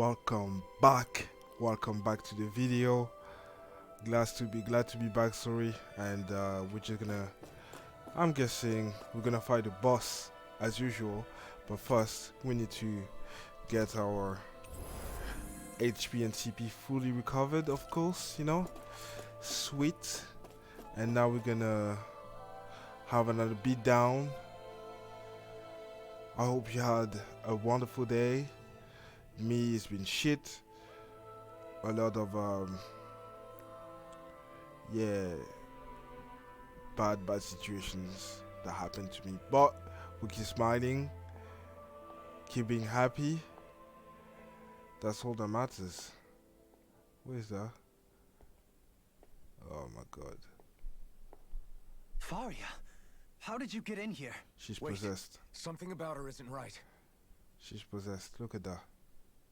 Welcome back to the video. Glad to be back, sorry. And we're just gonna, I'm guessing we're gonna fight the boss as usual, but first we need to get our HP and CP fully recovered, of course, sweet. And now we're gonna have another beat down. I hope you had a wonderful day. Me, it's been shit. A lot of bad situations that happened to me, but we keep smiling, keep being happy. That's all that matters. Where is that? Oh my god. Faria, how did you get in here? She's Wait. possessed. Something about her isn't right. She's possessed. Look at that.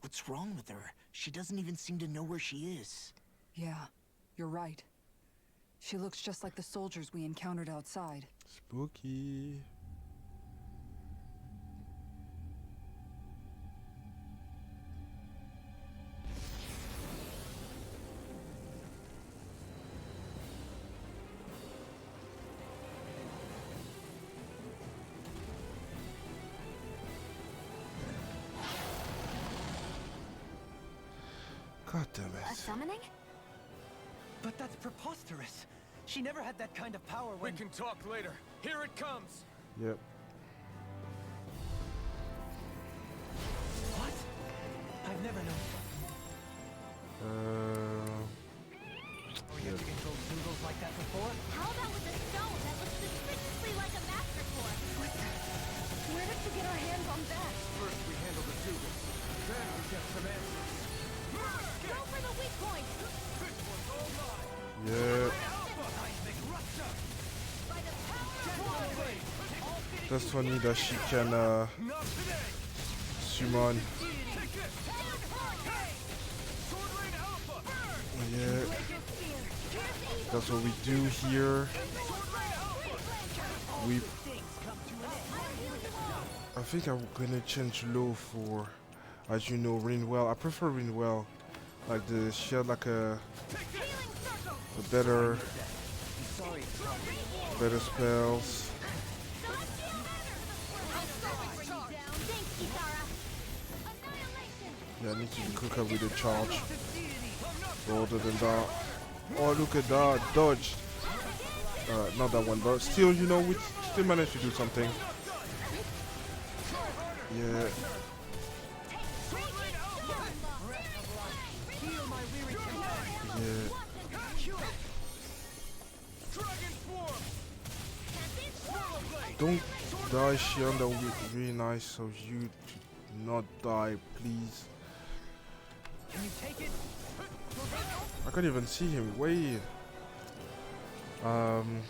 What's wrong with her? She doesn't even seem to know where she is. Yeah, you're right. She looks just like the soldiers we encountered outside. Spooky. God damn A it. summoning? But that's preposterous. She never had that kind of power We when... can talk later. Here it comes. Yep. What? I've never known. Oh, You ever controlled noodles like that before? How about with a stone that looks suspiciously like a master core? Where did you get our hands on that? First we handle the Dougal. Then we get some answers. Go for the weak point! This one's all mine. Yeah. By the power of That's funny that she can Not today. summon. Take this. Sword Rain Alpha. Yeah. That's what we do here. We. I think I'm gonna change low for, as you know, Rinwell. I prefer Rinwell. Like she had like a better spells. Yeah, I need to cook up with the charge. Other than that, oh look at that, dodged. Not that one, but still, we still managed to do something. Yeah. Yeah. Don't die, Shion. That would be really nice of you to not die, please. Can you take it? I can't even see him. Wait. I'm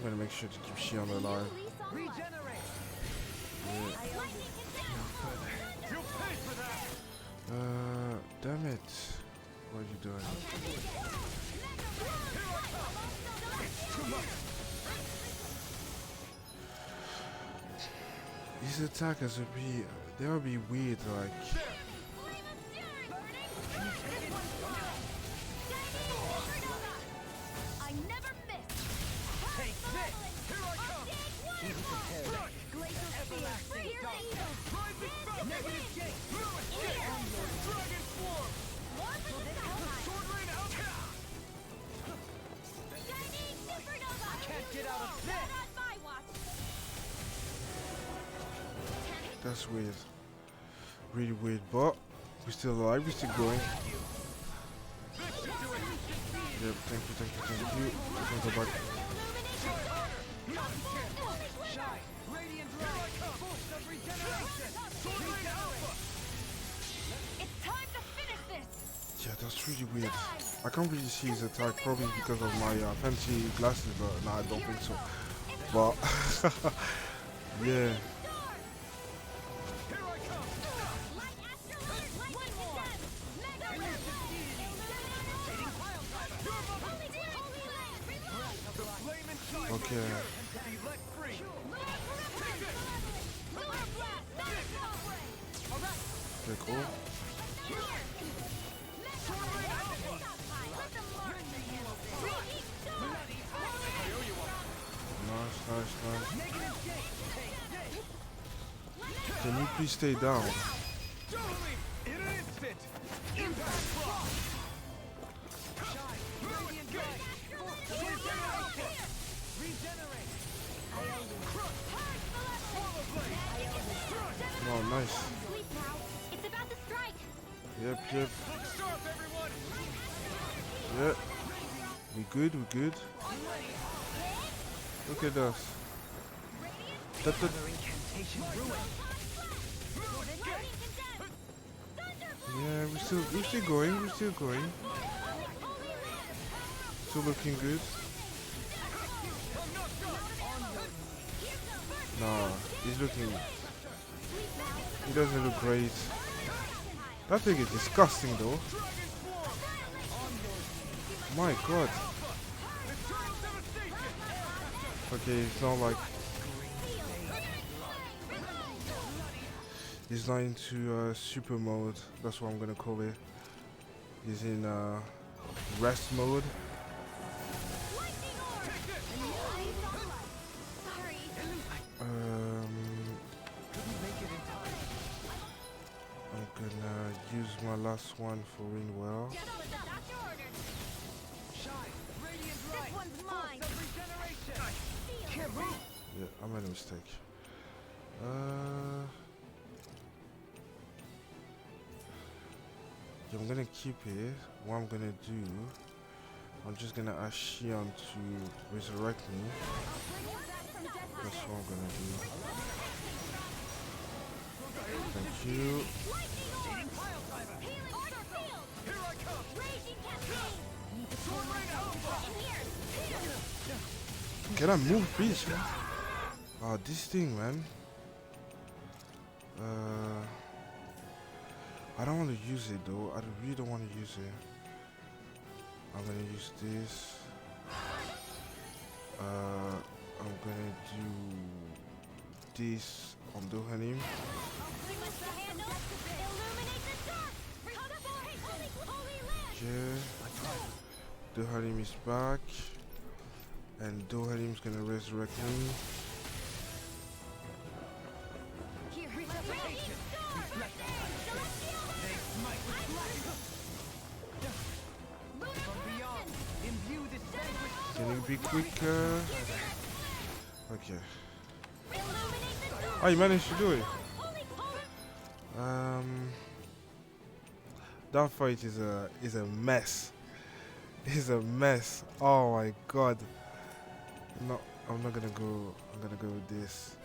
gonna make sure to keep Shion alive. Regenerate! You'll pay for that. Damn it. What are you doing? These attackers they'll be weird, like. I never miss! Take this! Here I come. Glacial Spear! Fear the evil! Rising Falcon. Negative gate! No escape. Dragon Swarm. More for the Valheim! Sword Rain Alpha. Shining Supernova! Can't get out of this! Not on my watch! That's weird. Really weird, but we're still alive, we're still going. Yep, thank you. I'm gonna go back. Shine! Radiant light! Boost of regeneration! Regenerate! It's time to finish this! Yeah, that's really weird. I can't really see his attack, probably because of my fancy glasses, but no, I don't think so. But, yeah. Okay. Okay, cool. Nice. Can you please stay down? In an instant! Impact block! Shine! Radiant Blade! Regenerate! Oh, nice. Sleep now. It's about to strike. Yep. Look sharp, everyone! Yep. We good. Look at us. Another incantation ruined. Yeah, we're still going. Still looking good. Nah, he doesn't look great. That thing is disgusting though. My god. Okay, it's not like he's not into super mode. That's what I'm gonna call it. He's in rest mode. I'm gonna use my last one for Ringwell. Yeah, I made a mistake. Yeah, I'm gonna keep it. What I'm gonna do, I'm just gonna ask Shion to resurrect me. That's what I'm gonna do. Thank you. Can I move, please? Oh, this thing, man. I don't want to use it though. I really don't want to use it. I'm gonna use this. I'm gonna do this on Dohanim. Yeah. Dohanim is back. And Dohanim's gonna resurrect me. Can you be quicker? Okay. Oh, you managed to do it. That fight is a mess. It's a mess. Oh my god. No, I'm not gonna go. I'm gonna go with this.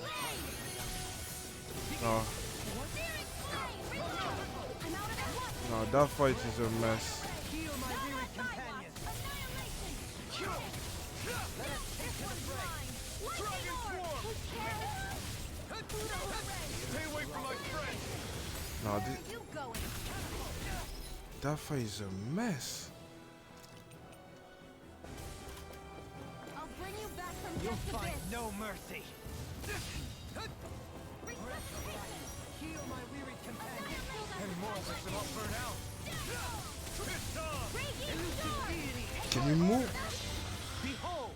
No, that fight is a mess. No, that fight is a mess. You'll find no mercy. Heal my weary companion. And more of us will all burn out. Can you move? Behold,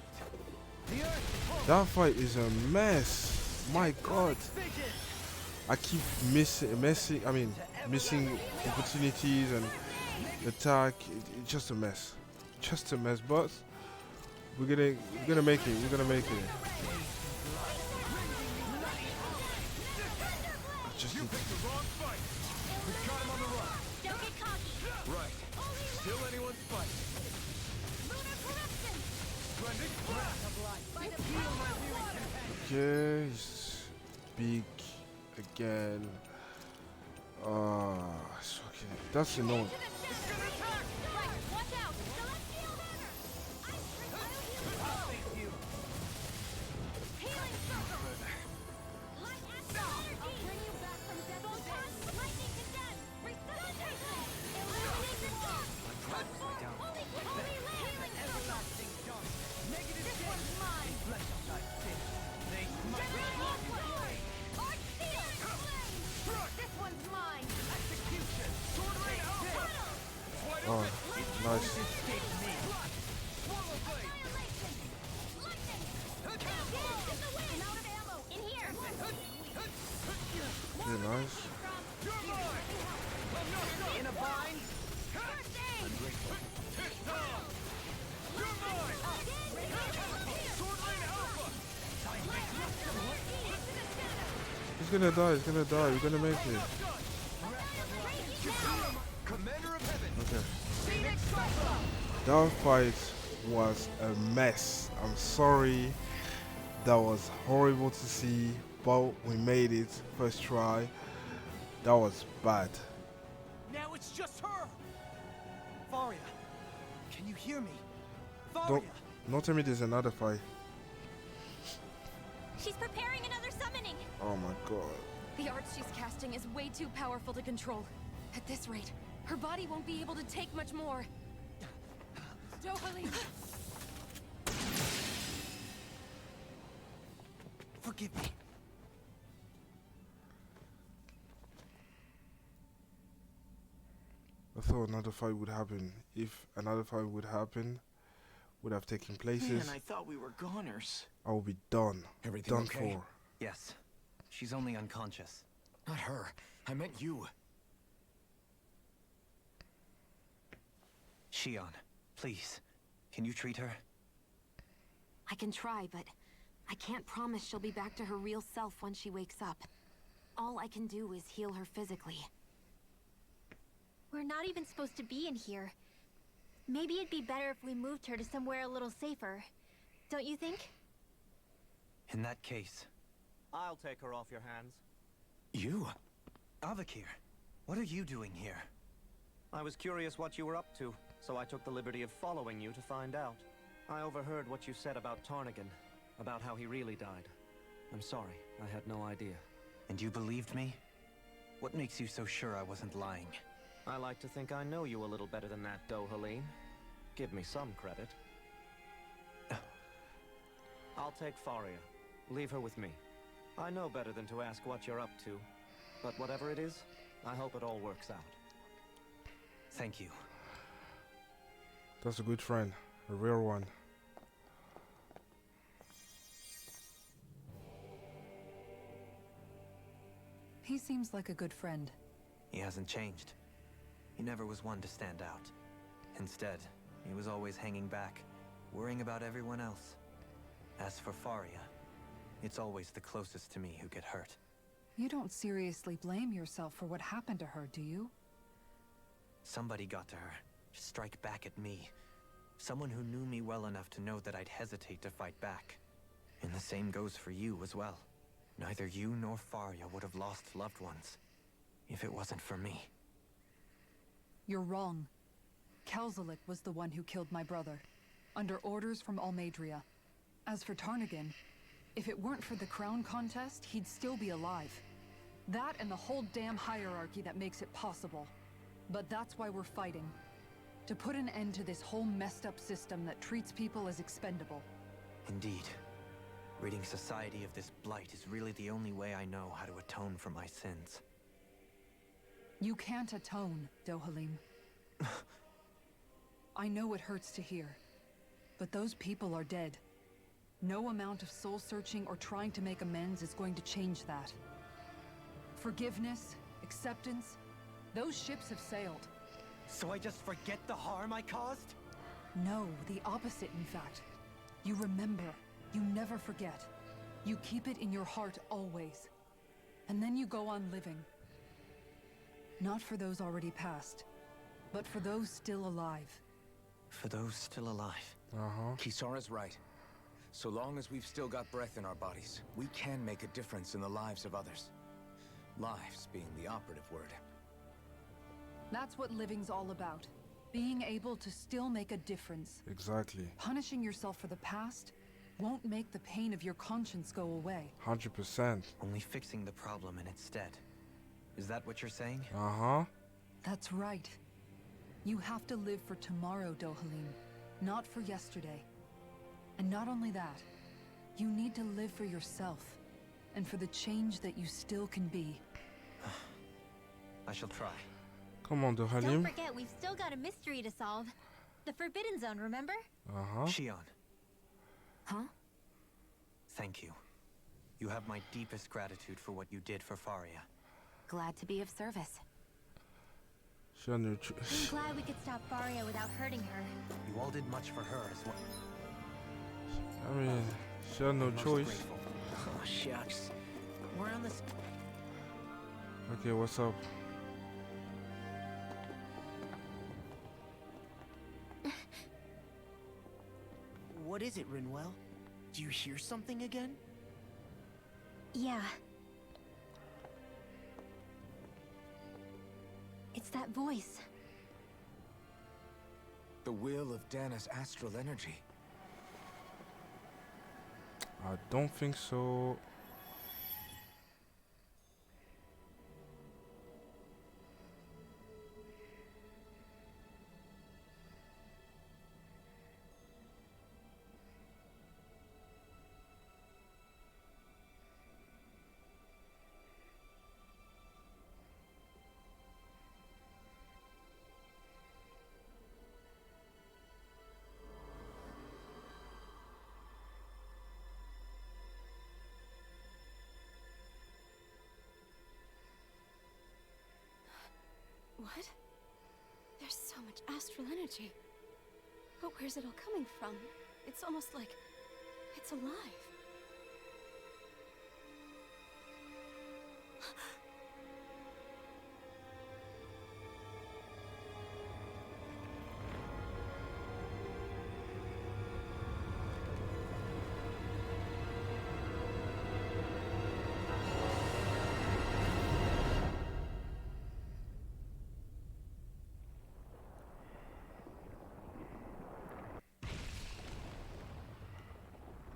the earth. That fight is a mess. My god. I keep missing opportunities and attack. It's just a mess. Just a mess, but we're gonna make it. We're gonna make it. I just need to... We caught him on the run. Don't get cocky. Right. Still anyone's fight. Splendid grab. Okay, he's big again. It's okay. That's enough. Watch out. Healing circle. Light action. I'll bring you back from death. Lightning condemn. Resuscitation. Illuminate the dark. Transform. Holy healing everlasting dark. Negative. This one's mine. Flesh of thy sin. They Arch steel. This one's mine. guys. In a bind? He's gonna die, he's gonna die. We're gonna make it. Commander of Heaven. Okay. That fight was a mess. I'm sorry. That was horrible to see, but we made it. First try. That was bad. Now it's just her! Faria, can you hear me? Faria! Don't tell me there's another fight. She's preparing another summoning. Oh my god. The art she's casting is way too powerful to control. At this rate, her body won't be able to take much more. Dohalim! Forgive me. I thought another fight would happen. If another fight would happen, would have taken places, Man, I thought we were goners. I would be done. Everything Done okay? for. Yes. She's only unconscious. Not her. I meant you. Shion, please. Can you treat her? I can try, but I can't promise she'll be back to her real self when she wakes up. All I can do is heal her physically. We're not even supposed to be in here. Maybe it'd be better if we moved her to somewhere a little safer. Don't you think? In that case, I'll take her off your hands. You? Avakir, what are you doing here? I was curious what you were up to, so I took the liberty of following you to find out. I overheard what you said about Tarnigan, about how he really died. I'm sorry, I had no idea. And you believed me? What makes you so sure I wasn't lying? I like to think I know you a little better than that, Dohalim. Give me some credit. I'll take Faria. Leave her with me. I know better than to ask what you're up to. But whatever it is, I hope it all works out. Thank you. That's a good friend. A real one. He seems like a good friend. He hasn't changed. He never was one to stand out. Instead, he was always hanging back, worrying about everyone else. As for Faria, it's always the closest to me who get hurt. You don't seriously blame yourself for what happened to her, do you? Somebody got to her, to strike back at me. Someone who knew me well enough to know that I'd hesitate to fight back. And the same goes for you as well. Neither you nor Faria would have lost loved ones if it wasn't for me. You're wrong. Kelzelik was the one who killed my brother, under orders from Almadria. As for Tarnigan, if it weren't for the crown contest, he'd still be alive. That and the whole damn hierarchy that makes it possible. But that's why we're fighting. To put an end to this whole messed up system that treats people as expendable. Indeed. Ridding society of this blight is really the only way I know how to atone for my sins. You can't atone, Dohalim. I know it hurts to hear, but those people are dead. No amount of soul-searching or trying to make amends is going to change that. Forgiveness, acceptance, those ships have sailed. So I just forget the harm I caused? No, the opposite, in fact. You remember. You never forget. You keep it in your heart always. And then you go on living. Not for those already passed, but for those still alive. For those still alive. Kisara's right. So long as we've still got breath in our bodies, we can make a difference in the lives of others. Lives being the operative word. That's what living's all about. Being able to still make a difference. Exactly. Punishing yourself for the past won't make the pain of your conscience go away. 100%. Only fixing the problem in its stead. Is that what you're saying? That's right. You have to live for tomorrow, Dohalim, not for yesterday. And not only that, you need to live for yourself, and for the change that you still can be. I shall try. Come on, Don't Dohalim. forget, we've still got a mystery to solve. The Forbidden Zone, remember? Shion, Huh? thank you. You have my deepest gratitude for what you did for Faria. Glad to be of service. She had no I'm glad we could stop Faria without hurting her. You all did much for her as well. I mean, she had no Most choice. grateful. Oh, shucks. We're on this. Okay, what's up? What is it, Rinwell? Do you hear something again? Yeah. It's that voice. The will of Dana's astral energy. I don't think so. What? There's so much astral energy. But where's it all coming from? It's almost like it's alive.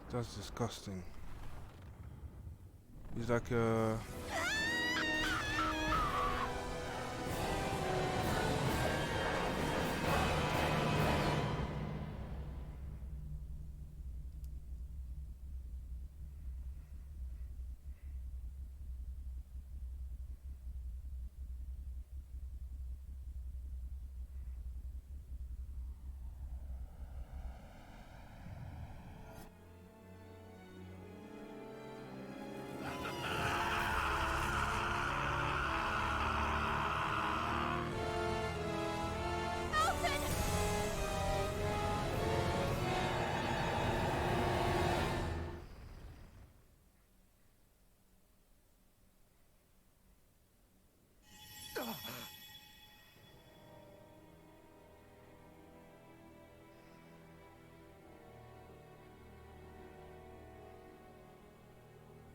That's disgusting. He's like a...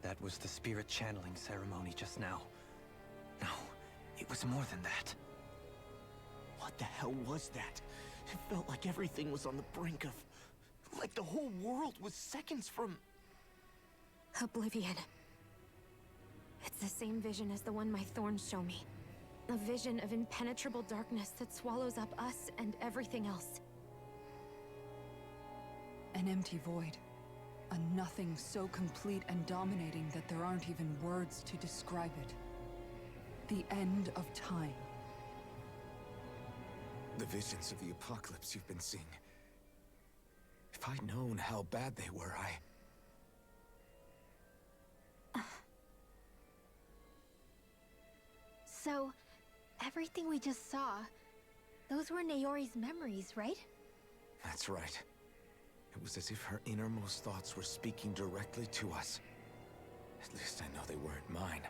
That was the spirit channeling ceremony just now. No, it was more than that. What the hell was that? It felt like everything was on the brink of... like the whole world was seconds from... Oblivion. It's the same vision as the one my thorns show me. A vision of impenetrable darkness that swallows up us and everything else. An empty void. A nothing so complete and dominating that there aren't even words to describe it. The end of time. The visions of the apocalypse you've been seeing. If I'd known how bad they were, So, everything we just saw, those were Naori's memories, right? That's right. It was as if her innermost thoughts were speaking directly to us. At least I know they weren't mine.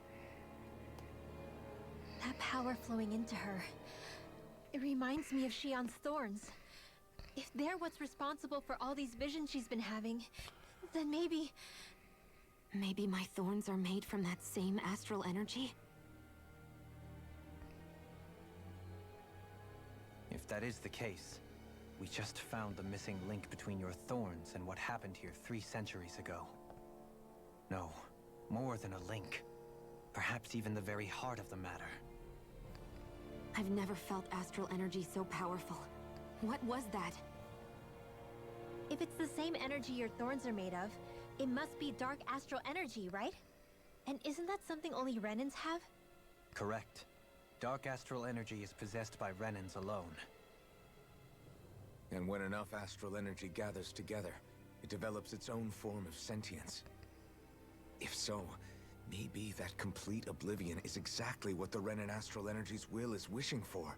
That power flowing into her. It reminds me of Shion's thorns. If they're what's responsible for all these visions she's been having, then maybe... Maybe my thorns are made from that same astral energy? If that is the case, we just found the missing link between your thorns and what happened here 3 centuries ago. No, more than a link. Perhaps even the very heart of the matter. I've never felt astral energy so powerful. What was that? If it's the same energy your thorns are made of, it must be dark astral energy, right? And isn't that something only Renans have? Correct. Dark astral energy is possessed by Renans alone. And when enough astral energy gathers together, it develops its own form of sentience. If so, Maybe that complete oblivion is exactly what the Renin Astral Energy's will is wishing for.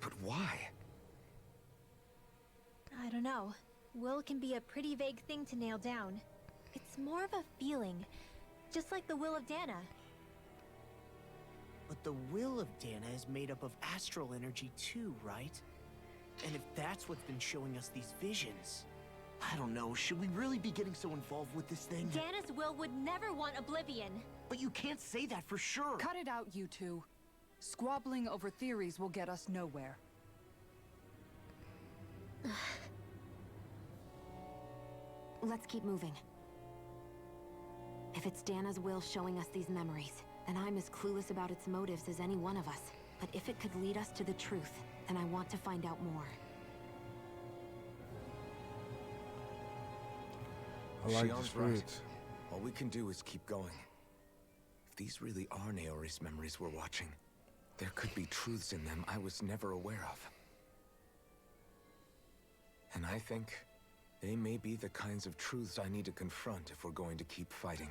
But why? I don't know. Will can be a pretty vague thing to nail down. It's more of a feeling, just like the will of Dana. But the will of Dana is made up of astral energy too, right? And if that's what's been showing us these visions... I don't know, should we really be getting so involved with this thing? Dana's will would never want oblivion. But you can't say that for sure! Cut it out, you two. Squabbling over theories will get us nowhere. Let's keep moving. If it's Dana's will showing us these memories, then I'm as clueless about its motives as any one of us. But if it could lead us to the truth, then I want to find out more. I like the Shionne's spirit. right. All we can do is keep going. If these really are Naori's memories we're watching, there could be truths in them I was never aware of. And I think they may be the kinds of truths I need to confront if we're going to keep fighting.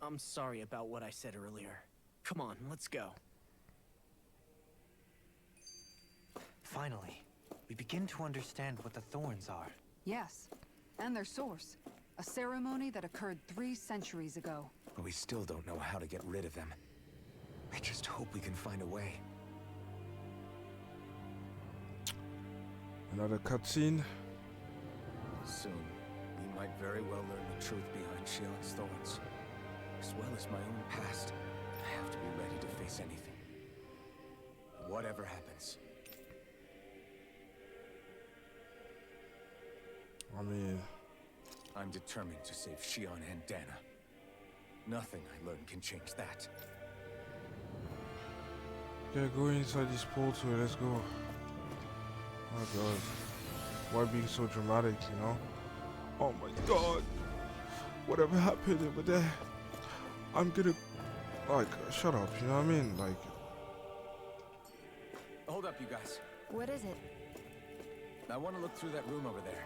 I'm sorry about what I said earlier. Come on, let's go. Finally, we begin to understand what the thorns are. Yes, and their source. A ceremony that occurred 3 centuries ago. But we still don't know how to get rid of them. I just hope we can find a way. Another cutscene. Soon, we might very well learn the truth behind Shionne's thorns. As well as my own past, I have to be ready to face anything. Whatever happens. I mean, I'm determined to save Shionne and Dana. Nothing I learn can change that. yeah, go inside this portal. Let's go. Oh god, why being so dramatic? You know? Oh my god, whatever happened over there? I'm gonna, like, shut up. You know what I mean? Like, Hold up, you guys. What is it? I want to look through that room over there.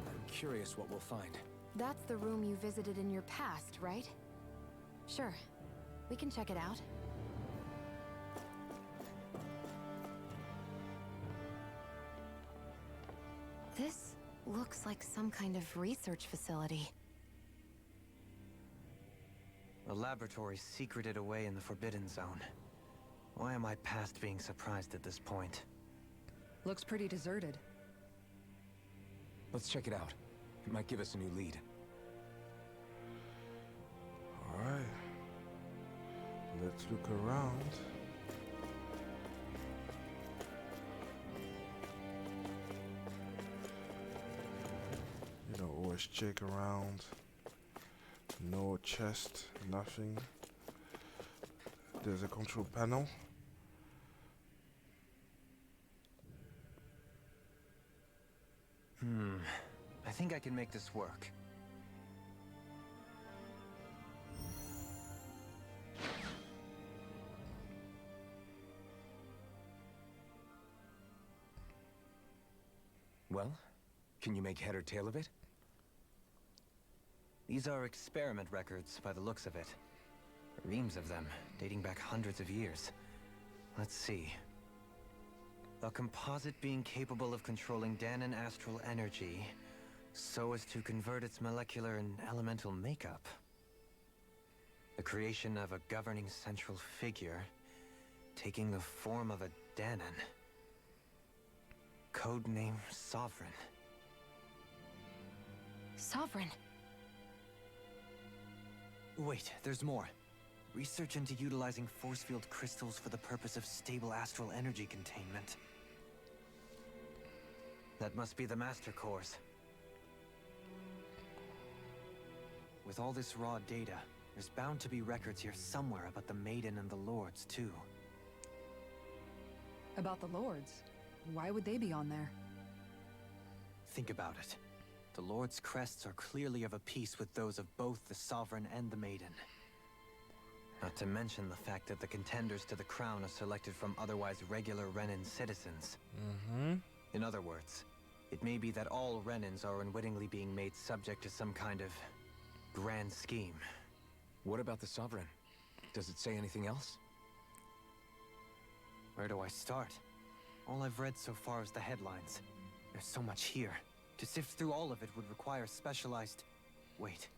I'm curious what we'll find. That's the room you visited in your past, right? Sure. We can check it out. This looks like some kind of research facility. A laboratory secreted away in the Forbidden Zone. Why am I past being surprised at this point? Looks pretty deserted. Let's check it out. It might give us a new lead. alright. Let's look around. You know, always check around. No chest, nothing. There's a control panel. I think I can make this work. Well, can you make head or tail of it? These are experiment records by the looks of it. Reams of them, dating back hundreds of years. Let's see. A composite being capable of controlling Danan astral energy so as to convert its molecular and elemental makeup. The creation of a governing central figure, taking the form of a Danan. Codename Sovereign. Sovereign. Wait, there's more. Research into utilizing force field crystals for the purpose of stable astral energy containment. That must be the Master Cores. With all this raw data, there's bound to be records here somewhere about the Maiden and the Lords, too. About the Lords? Why would they be on there? Think about it. The Lord's crests are clearly of a piece with those of both the Sovereign and the Maiden. Not to mention the fact that the contenders to the crown are selected from otherwise regular Renin citizens. Mm-hmm. In other words, It may be that all Renans are unwittingly being made subject to some kind of grand scheme. What about the Sovereign? Does it say anything else? Where do I start? All I've read so far is the headlines. There's so much here. To sift through all of it would require specialized... Wait.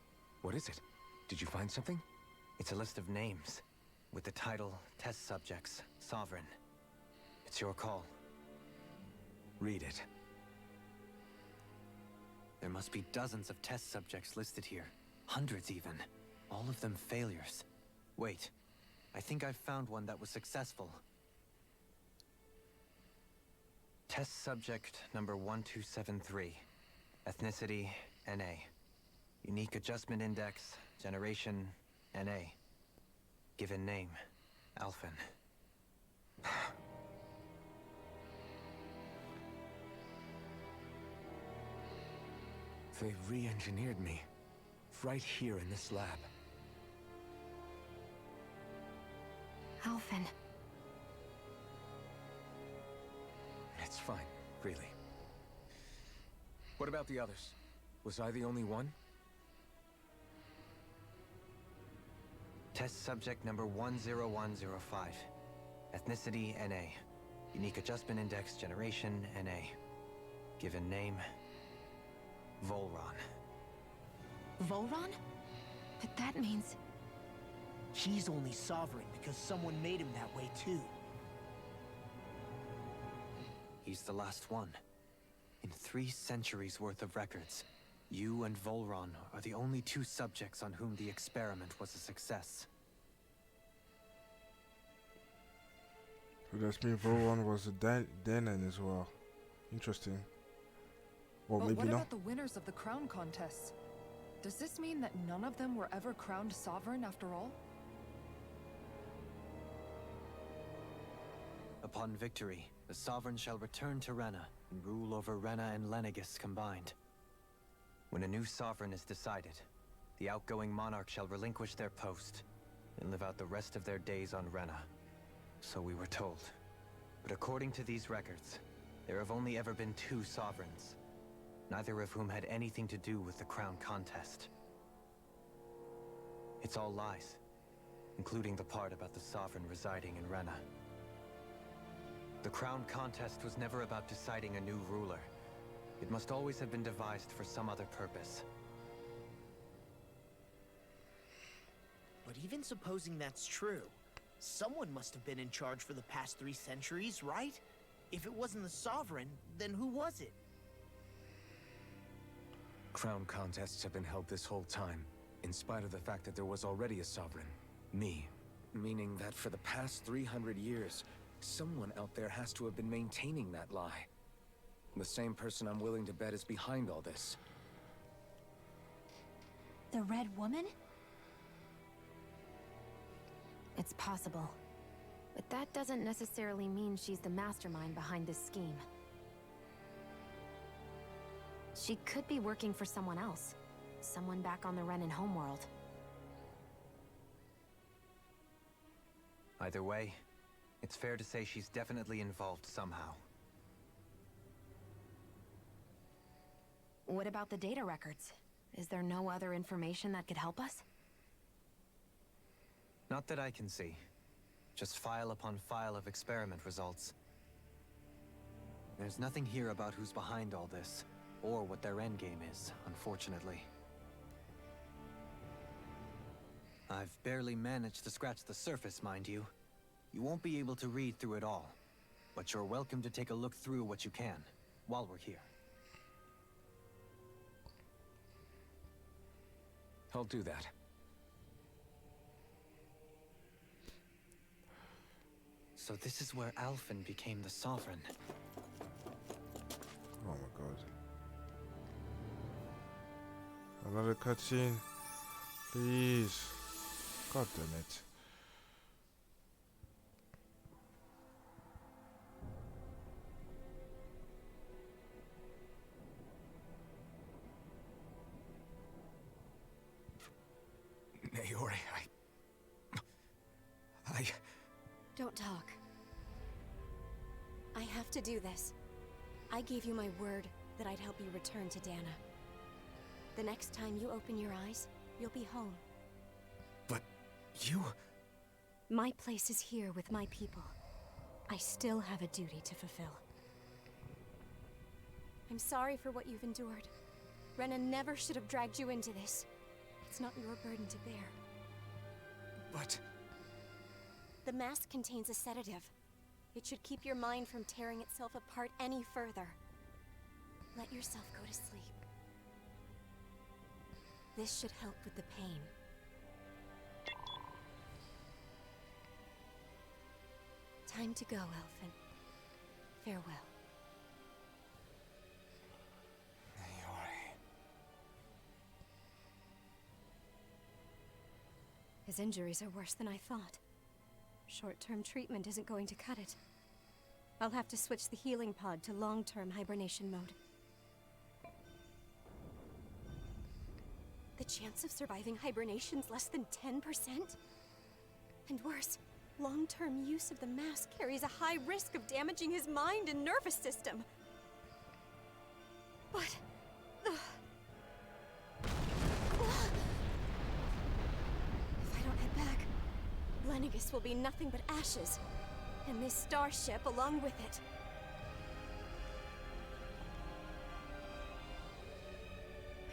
What is it? Did you find something? It's a list of names, with the title, Test Subjects, Sovereign. It's your call. Read it. There must be dozens of test subjects listed here. Hundreds even. All of them failures. Wait. I think I've found one that was successful. Test subject number 1273. Ethnicity, NA. Unique Adjustment Index, Generation, NA. Given name, Alphen. They re-engineered me. Right here in this lab. Alphen. It's fine, really. What about the others? Was I the only one? Test subject number 10105. Ethnicity, NA. Unique Adjustment Index, Generation, NA. Given name, Volron. Volron? But that means... He's only sovereign because someone made him that way too. He's the last one. In 3 centuries worth of records, you and Volron are the only 2 subjects on whom the experiment was a success. So that means Volron was a Danan as well. Interesting. Or But maybe what not. about the winners of the crown contests? Does this mean that none of them were ever crowned sovereign after all? Upon victory, the Sovereign shall return to Rena and rule over Rena and Lenegis combined. When a new Sovereign is decided, the outgoing monarch shall relinquish their post and live out the rest of their days on Rena. So we were told. But according to these records, there have only ever been 2 Sovereigns, neither of whom had anything to do with the crown contest. It's all lies, including the part about the Sovereign residing in Rena. The crown contest was never about deciding a new ruler. It must always have been devised for some other purpose. But even supposing that's true, someone must have been in charge for the past 3 centuries, right? If it wasn't the Sovereign, then who was it? Crown contests have been held this whole time, in spite of the fact that there was already a Sovereign. Me. Meaning that for the past 300 years, someone out there has to have been maintaining that lie. The same person I'm willing to bet is behind all this. The Red Woman? It's possible. But that doesn't necessarily mean she's the mastermind behind this scheme. She could be working for someone else. Someone back on the Renan homeworld. Either way, it's fair to say she's definitely involved somehow. What about the data records? Is there no other information that could help us? Not that I can see. Just file upon file of experiment results. There's nothing here about who's behind all this, or what their endgame is, unfortunately. I've barely managed to scratch the surface, mind you. You won't be able to read through it all, but you're welcome to take a look through what you can, while we're here. I'll do that. So this is where Alphen became the Sovereign. Oh my god. Another cutscene. Please. God damn it. Naori, I... Don't talk. I have to do this. I gave you my word that I'd help you return to Dana. The next time you open your eyes, you'll be home. But you... My place is here with my people. I still have a duty to fulfill. I'm sorry for what you've endured. Renan never should have dragged you into this. It's not your burden to bear. But... The mask contains a sedative. It should keep your mind from tearing itself apart any further. Let yourself go to sleep. This should help with the pain. Time to go, Elfin. Farewell. Naori. His injuries are worse than I thought. Short-term treatment isn't going to cut it. I'll have to switch the healing pod to long-term hibernation mode. The chance of surviving hibernation's less than 10%? And worse, long-term use of the mask carries a high risk of damaging his mind and nervous system. But... If I don't head back, Lenegis will be nothing but ashes. And this starship along with it.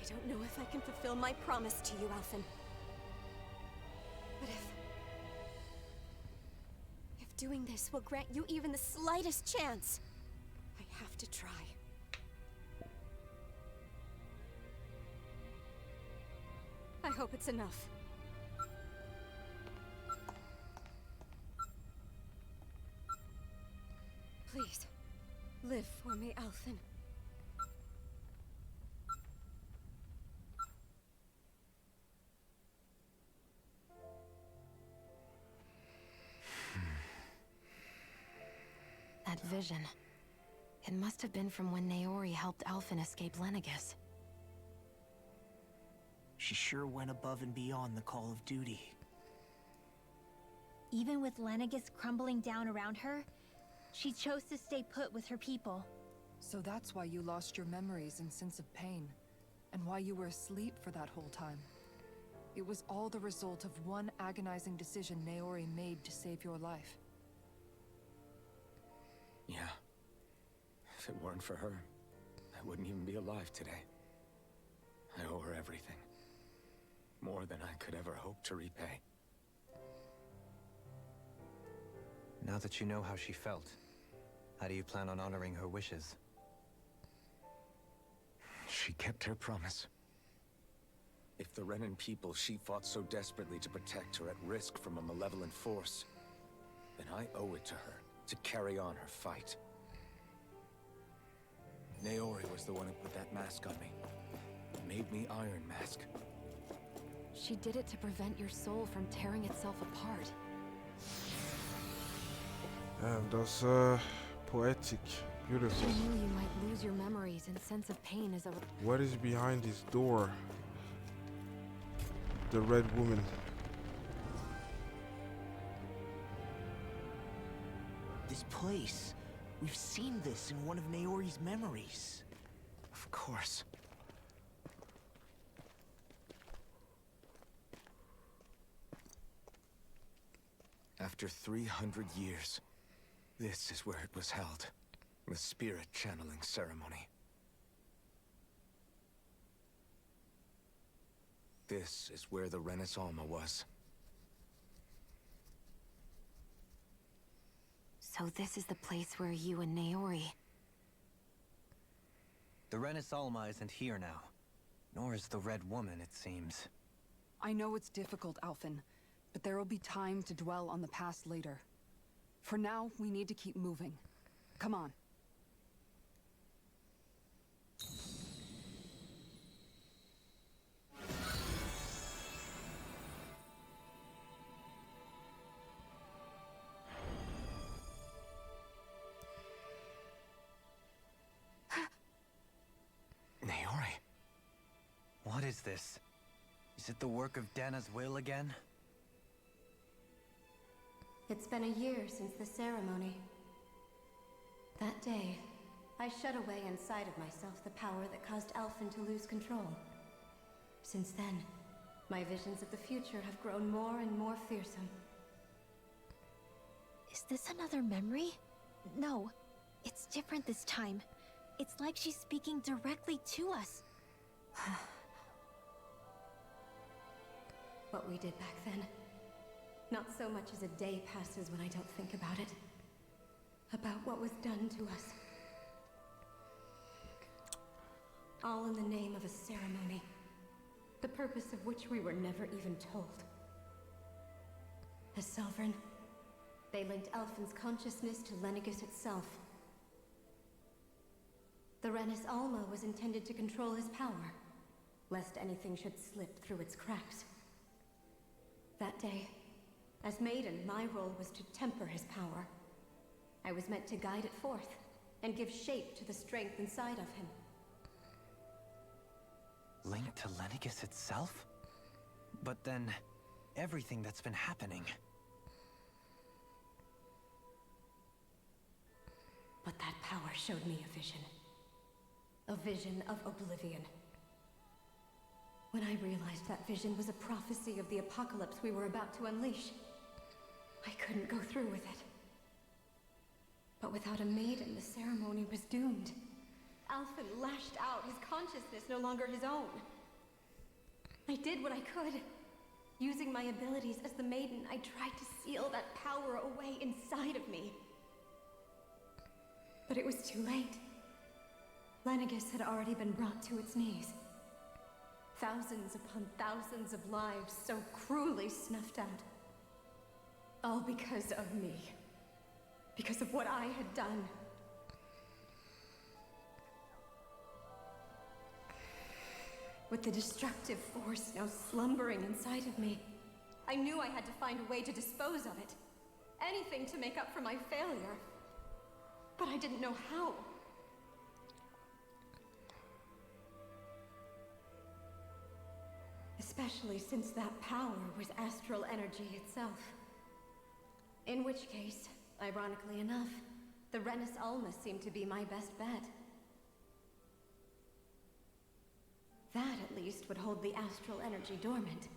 I don't know if I can fulfill my promise to you, Alphen. But if doing this will grant you even the slightest chance, I have to try. I hope it's enough. Please, live for me, Alphen. That vision. It must have been from when Naori helped Alphen escape Lenegis. She sure went above and beyond the call of duty. Even with Lenegis crumbling down around her, she chose to stay put with her people. So that's why you lost your memories and sense of pain, and why you were asleep for that whole time. It was all the result of one agonizing decision Naori made to save your life. Yeah. If it weren't for her, I wouldn't even be alive today. I owe her everything. More than I could ever hope to repay. Now that you know how she felt, how do you plan on honoring her wishes? She kept her promise. If the Renan people she fought so desperately to protect are at risk from a malevolent force, then I owe it to her to carry on her fight. Naori was the one who put that mask on me. Made me Iron Mask. She did it to prevent your soul from tearing itself apart. That's poetic. Beautiful. She knew you might lose your memories and sense of pain as a... What is behind this door? The Red Woman. This place. We've seen this in one of Naori's memories. Of course. After 300 years, this is where it was held. The spirit channeling ceremony. This is where the Renis Alma was. So this is the place where you and Naori... The Renis Alma isn't here now. Nor is the Red Woman, it seems. I know it's difficult, Alphen, but there will be time to dwell on the past later. For now, we need to keep moving. Come on. Naori. What is this? Is it the work of Dana's will again? It's been a year since the ceremony. That day, I shut away inside of myself the power that caused Alphen to lose control. Since then, my visions of the future have grown more and more fearsome. Is this another memory? No, it's different this time. It's like she's speaking directly to us. What we did back then. Not so much as a day passes when I don't think about it. About what was done to us. All in the name of a ceremony. The purpose of which we were never even told. As Sovereign, they linked Alphen's consciousness to Lenegis itself. The Renis Alma was intended to control his power, lest anything should slip through its cracks. That day, as Maiden, my role was to temper his power. I was meant to guide it forth, and give shape to the strength inside of him. Linked to Lenegis itself? But then, everything that's been happening... But that power showed me a vision. A vision of oblivion. When I realized that vision was a prophecy of the apocalypse we were about to unleash, I couldn't go through with it. But without a maiden, the ceremony was doomed. Alphen lashed out, his consciousness no longer his own. I did what I could. Using my abilities as the maiden, I tried to seal that power away inside of me. But it was too late. Lenegis had already been brought to its knees. Thousands upon thousands of lives so cruelly snuffed out. All because of me. Because of what I had done. With the destructive force now slumbering inside of me, I knew I had to find a way to dispose of it. Anything to make up for my failure. But I didn't know how. Especially since that power was astral energy itself. In which case, ironically enough, the Renis Alma seemed to be my best bet. That, at least, would hold the astral energy dormant.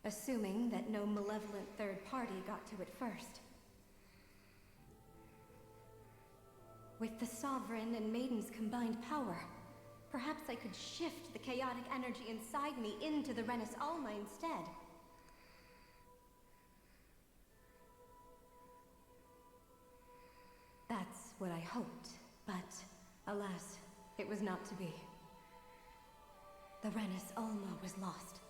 Assuming that no malevolent third party got to it first. With the Sovereign and Maiden's combined power, perhaps I could shift the chaotic energy inside me into the Renis Alma instead. That's what I hoped, but alas, it was not to be. The Renis Alma was lost,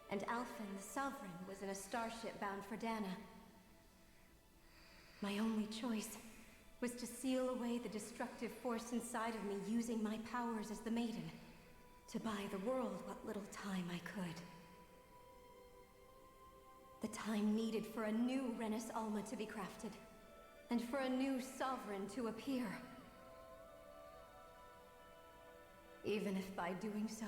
and Alphen the Sovereign was in a starship bound for Dana. My only choice was to seal away the destructive force inside of me using my powers as the Maiden, to buy the world what little time I could. The time needed for a new Renis Alma to be crafted, and for a new Sovereign to appear. Even if by doing so,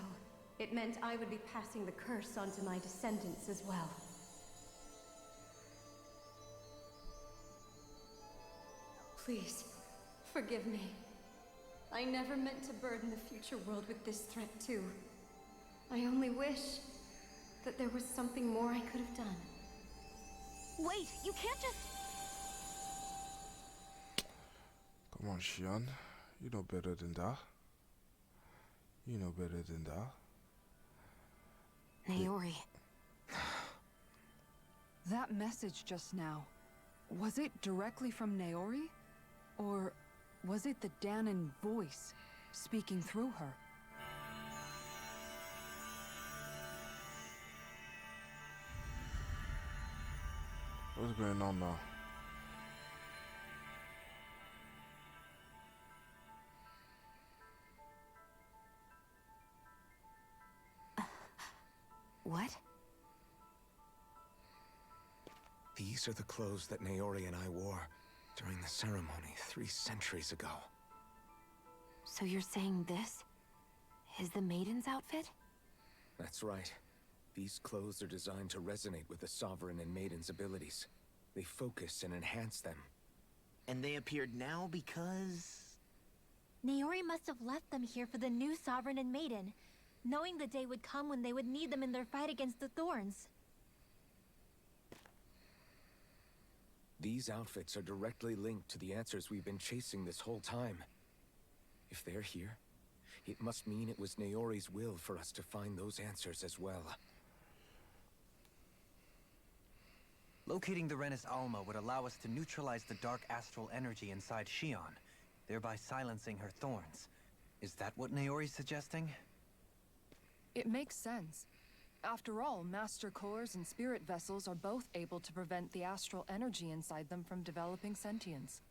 it meant I would be passing the curse onto my descendants as well. Please, forgive me. I never meant to burden the future world with this threat too. I only wish that there was something more I could have done. Wait, you can't just... Come on, Shion. You know better than that. You know better than that. Naori. That message just now, was it directly from Naori? Or was it the Dahnan voice speaking through her? What's going on now? What? These are the clothes that Naori and I wore during the ceremony 3 centuries ago. So you're saying this is the Maiden's outfit? That's right. These clothes are designed to resonate with the Sovereign and Maiden's abilities. They focus and enhance them. And they appeared now because... Naori must have left them here for the new Sovereign and Maiden, knowing the day would come when they would need them in their fight against the Thorns. These outfits are directly linked to the answers we've been chasing this whole time. If they're here, it must mean it was Naori's will for us to find those answers as well. Locating the Renis Alma would allow us to neutralize the dark astral energy inside Shion, thereby silencing her thorns. Is that what Naori's suggesting? It makes sense. After all, Master Cores and Spirit Vessels are both able to prevent the astral energy inside them from developing sentience.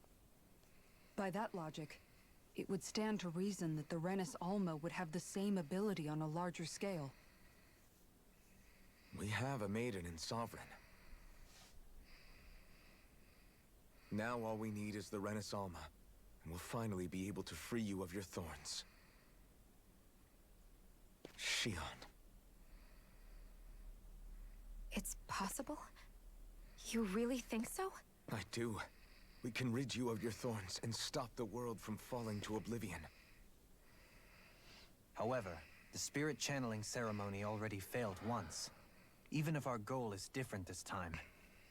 By that logic, it would stand to reason that the Renis Alma would have the same ability on a larger scale. We have a Maiden and Sovereign. Now all we need is the Renis Alma, and we'll finally be able to free you of your thorns. Shion. It's possible? You really think so? I do. We can rid you of your thorns and stop the world from falling to oblivion. However, the spirit channeling ceremony already failed once. Even if our goal is different this time,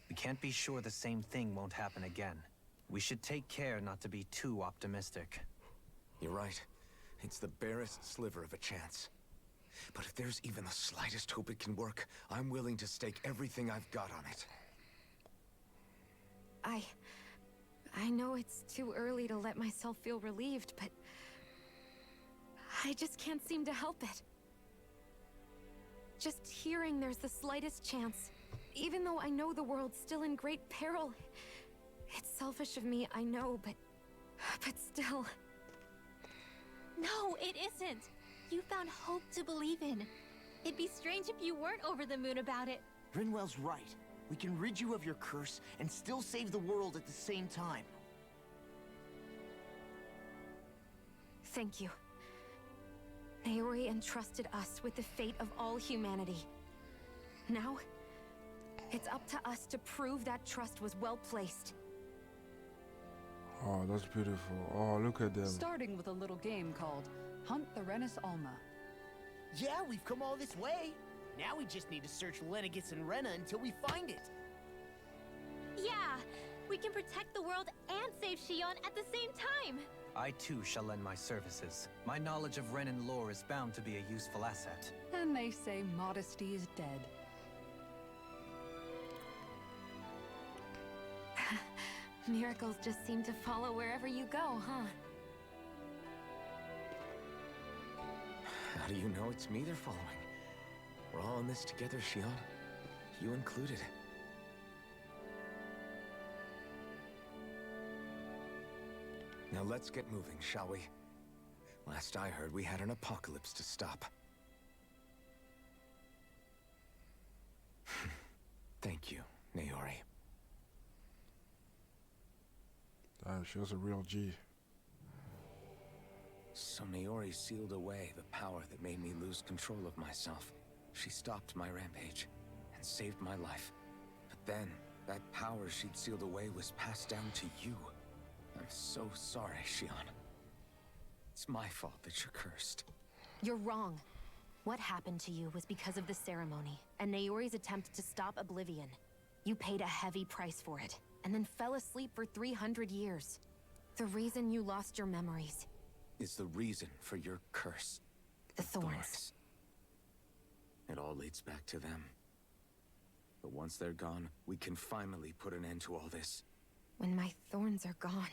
we can't be sure the same thing won't happen again. We should take care not to be too optimistic. You're right. It's the barest sliver of a chance. But if there's even the slightest hope it can work, I'm willing to stake everything I've got on it. I know it's too early to let myself feel relieved, but I just can't seem to help it. Just hearing there's the slightest chance, even though I know the world's still in great peril. It's selfish of me, I know, but still. No, it isn't. You found hope to believe in. It'd be strange if you weren't over the moon about it. Rinwell's right. We can rid you of your curse and still save the world at the same time. Thank you. Naori entrusted us with the fate of all humanity. Now, it's up to us to prove that trust was well placed. Oh, that's beautiful. Oh, look at them. Starting with a little game called Hunt the Renis Alma. Yeah, we've come all this way. Now we just need to search Lenegis and Rena until we find it. Yeah, we can protect the world and save Shion at the same time. I too shall lend my services. My knowledge of Renin lore is bound to be a useful asset. And they say modesty is dead. Miracles just seem to follow wherever you go, huh? How do you know it's me they're following? We're all in this together, Shion. You included. Now let's get moving, shall we? Last I heard, we had an apocalypse to stop. Thank you, Naori. Damn, she was a real G. So Naori sealed away the power that made me lose control of myself. She stopped my rampage and saved my life. But then, that power she'd sealed away was passed down to you. I'm so sorry, Shion. It's my fault that you're cursed. You're wrong. What happened to you was because of the ceremony, and Naori's attempt to stop Oblivion. You paid a heavy price for it, and then fell asleep for 300 years. The reason you lost your memories is the reason for your curse. The thorns. It all leads back to them. But once they're gone, we can finally put an end to all this. When my thorns are gone,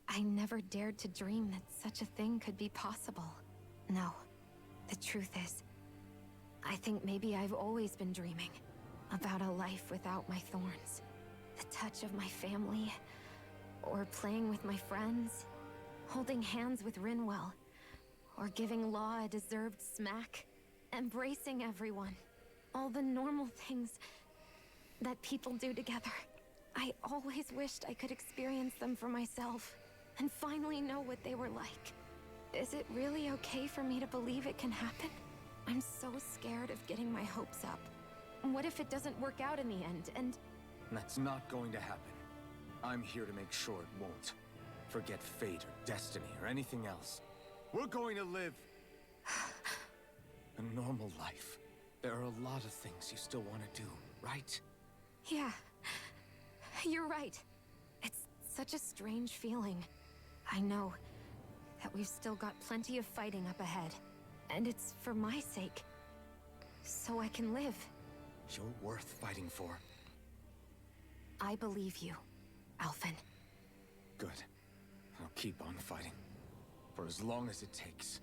I never dared to dream that such a thing could be possible. No, the truth is, I think maybe I've always been dreaming about a life without my thorns. The touch of my family, or playing with my friends, holding hands with Rinwell, or giving Law a deserved smack, embracing everyone. All the normal things that people do together. I always wished I could experience them for myself, and finally know what they were like. Is it really okay for me to believe it can happen? I'm so scared of getting my hopes up. What if it doesn't work out in the end, and... That's not going to happen. I'm here to make sure it won't. forget fate or destiny or anything else. We're going to live a normal life. There are a lot of things you still want to do, right? Yeah, you're right. It's such a strange feeling. I know that we've still got plenty of fighting up ahead. And it's for my sake. So I can live. You're worth fighting for. I believe you, Alphen. Good. I'll keep on fighting. For as long as it takes.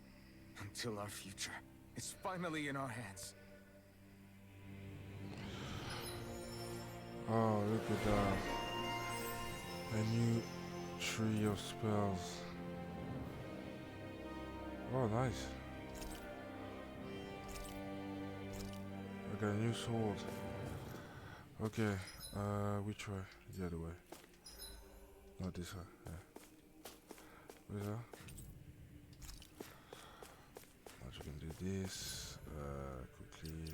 Until our future is finally in our hands. Oh, look at that. A new tree of spells. Oh, nice. I got a new sword. Okay, which way? The other way. Not this way, yeah. Where's that? Now you can do this, quickly.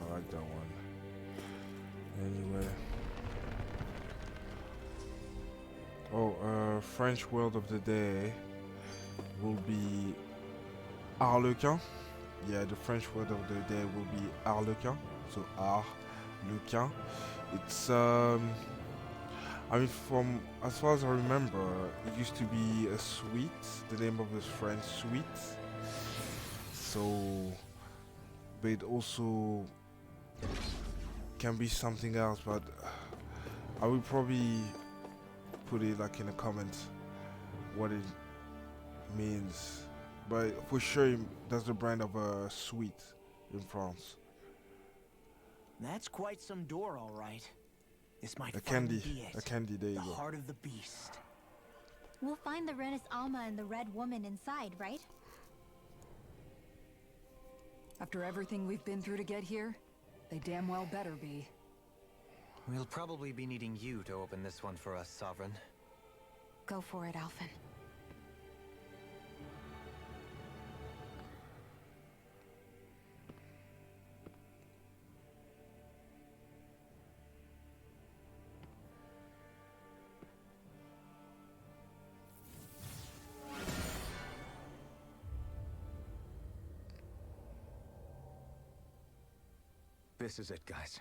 I like that one. Anyway. Oh, French word of the day will be Harlequin. Yeah, the French word of the day will be Harlequin. So Harlequin. It's I mean, from as far as I remember, it used to be a sweet, the name of this French sweet. So, but it also can be something else, but I will probably put it like in the comments what it means. But for sure, that's the brand of a sweet in France. That's quite some door, all right. This might A finally candy, be it. a candy. There you The go. heart of the beast. We'll find the Renis Alma and the Red Woman inside, right? After everything we've been through to get here, they damn well better be. We'll probably be needing you to open this one for us, Sovereign. Go for it, Alphen. This is it, guys.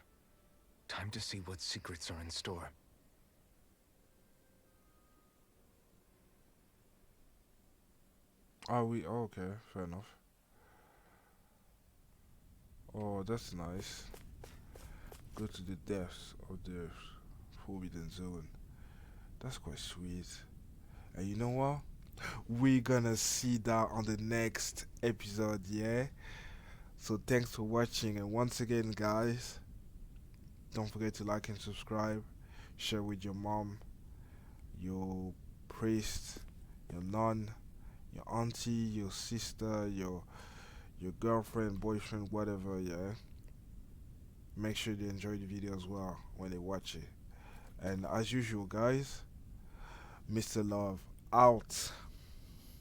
Time to see what secrets are in store. Are we? Oh, okay, fair enough. Oh, that's nice. Go to the depths of the Forbidden Zone. That's quite sweet. And you know what? We're gonna see that on the next episode, yeah? So thanks for watching, and once again, guys, don't forget to like and subscribe, share with your mom, your priest, your nun, your auntie, your sister, your girlfriend, boyfriend, whatever, yeah? Make sure they enjoy the video as well when they watch it. And as usual, guys, Mr. Love out.